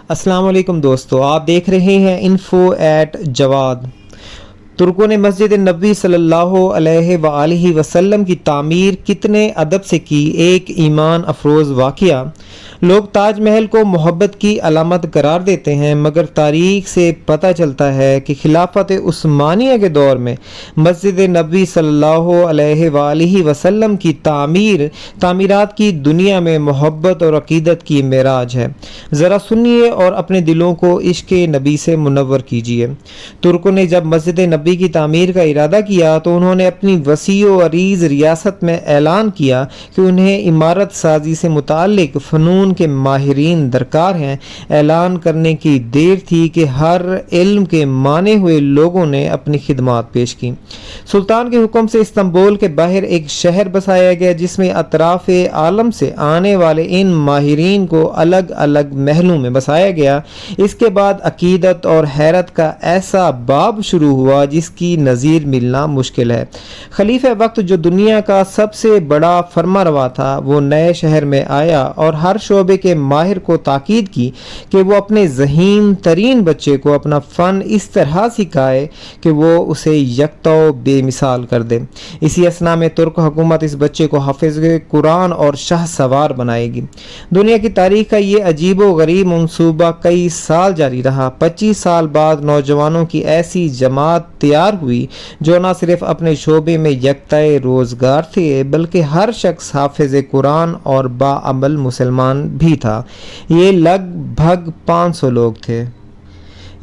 अस्सलाम वालेकुम दोस्तों, आप देख रहे हैं info@जवाद। तुर्कों ने मस्जिद नबी सल्लल्लाहु अलैहि वसल्लम की तामीर कितने अदब से की, एक ईमान अफरोज़ वाक़या। लोग ताज महल को मोहब्बत की अलामत करार देते हैं, मगर तारीख से पता चलता है कि खिलाफत उस्मानिया के दौर में मस्जिद नबी सल्लल्लाहु अलैहि वसल्लम की तामीरात की दुनिया में मोहब्बत और अकीदत की मेराज है। ज़रा सुनिए और अपने दिलों को इश्क़ नबी से मुनव्वर कीजिए। तुर्कों ने जब मस्जिद नबी की तामीर का इरादा किया तो उन्होंने अपनी वसी व अरीज़ रियासत में ऐलान किया कि उन्हें इमारत साजी से मुताल्लिक़ फ़नून के माहिरीन दरकार हैं। ऐलान करने की देर थी कि हर इल्म के माने हुए लोगों ने अपनी खिदमात पेश की। सुल्तान के हुक्म से इस्तांबुल के बाहर एक शहर बसाया गया, जिसमें अतराफ आलम से आने वाले इन माहिरीन को अलग अलग महलों में बसाया गया। इसके बाद अकीदत और हैरत का ऐसा बाब शुरू हुआ जिसकी नज़ीर मिलना मुश्किल है। खलीफा वक्त, जो दुनिया का सबसे बड़ा फरमारवा था, वो नए शहर में आया और हर शोबे के माहिर को ताकीद की कि वो अपने ज़हीन तरीन बच्चे को अपना फ़न इस तरह सिखाए कि वो उसे यकता बेमिसाल कर दे। इसी असना में तुर्क हुकूमत इस बच्चे को हाफिज़ कुरान और शाह सवार बनाएगी। दुनिया की तारीख का ये अजीब व गरीब मंसूबा कई साल जारी रहा। 25 साल बाद नौजवानों की ऐसी जमात तैयार हुई जो न सिर्फ अपने शोबे में यकताए रोज़गार थे, बल्कि हर शख्स हाफिज़ कुरान और बाअमल मुसलमान भी था। ये लगभग 500 लोग थे।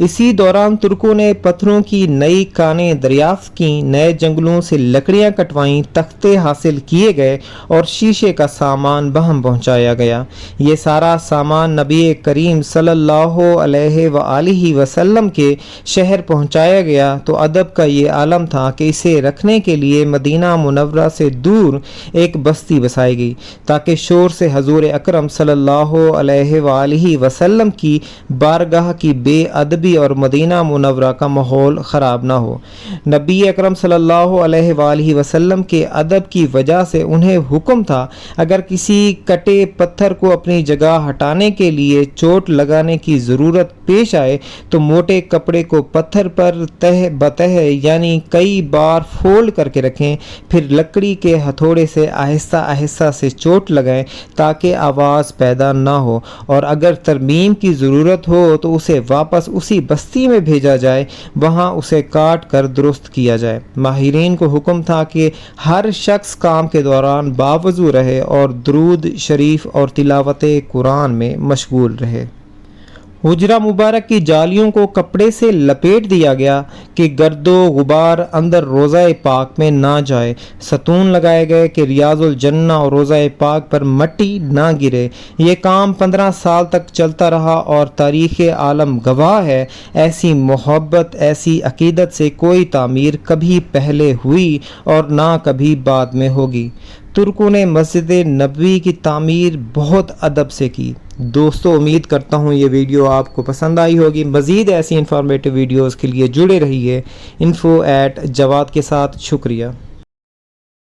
इसी दौरान तुर्कों ने पत्थरों की नई कानें दरियाफ्त की, नए जंगलों से लकड़ियां कटवाईं, तख्ते हासिल किए गए और शीशे का सामान बहम पहुंचाया गया। ये सारा सामान नबी करीम सल्लल्लाहु अलैहि वसल्लम के शहर पहुंचाया गया तो अदब का ये आलम था कि इसे रखने के लिए मदीना मुनव्वरा से दूर एक बस्ती बसाई गई, ताकि शोर से हजूर अकरम सल्लल्लाहु अलैहि वसल्लम की बारगाह की बेअदबी और मदीना मुनव्वरा का माहौल ख़राब ना हो। नबी अकरम सल्लल्लाहु अलैहि वसल्लम के अदब की वजह से उन्हें हुक्म था, अगर किसी कटे पत्थर को अपनी जगह हटाने के लिए चोट लगाने की ज़रूरत पेश आए तो मोटे कपड़े को पत्थर पर तह बतह यानी कई बार फोल्ड करके रखें, फिर लकड़ी के हथौड़े से आहिस्ता आहिस्ता से चोट लगाएं ताकि आवाज़ पैदा ना हो, और अगर तरमीम की ज़रूरत हो तो उसे वापस उसी बस्ती में भेजा जाए, वहाँ उसे काट कर दुरुस्त किया जाए। माहिरीन को हुक्म था कि हर शख्स काम के दौरान बावजू रहे और दुरूद शरीफ और तिलावत कुरान में मशगूल रहे। हुजरा मुबारक की जालियों को कपड़े से लपेट दिया गया कि गर्दो गुबार अंदर रोज़ा पाक में ना जाए। सतून लगाए गए कि रियाजुल जन्ना और रोज़ा पाक पर मट्टी ना गिरे। ये काम 15 साल तक चलता रहा और तारीख़ आलम गवाह है, ऐसी मोहब्बत ऐसी अकीदत से कोई तामीर कभी पहले हुई और ना कभी बाद में होगी। तुर्कों ने मस्जिद नबवी की तामीर बहुत अदब से की। दोस्तों, उम्मीद करता हूँ ये वीडियो आपको पसंद आई होगी। मज़ीद ऐसी इंफॉर्मेटिव वीडियोज़ के लिए जुड़े रहिए info@जवाद के साथ। शुक्रिया।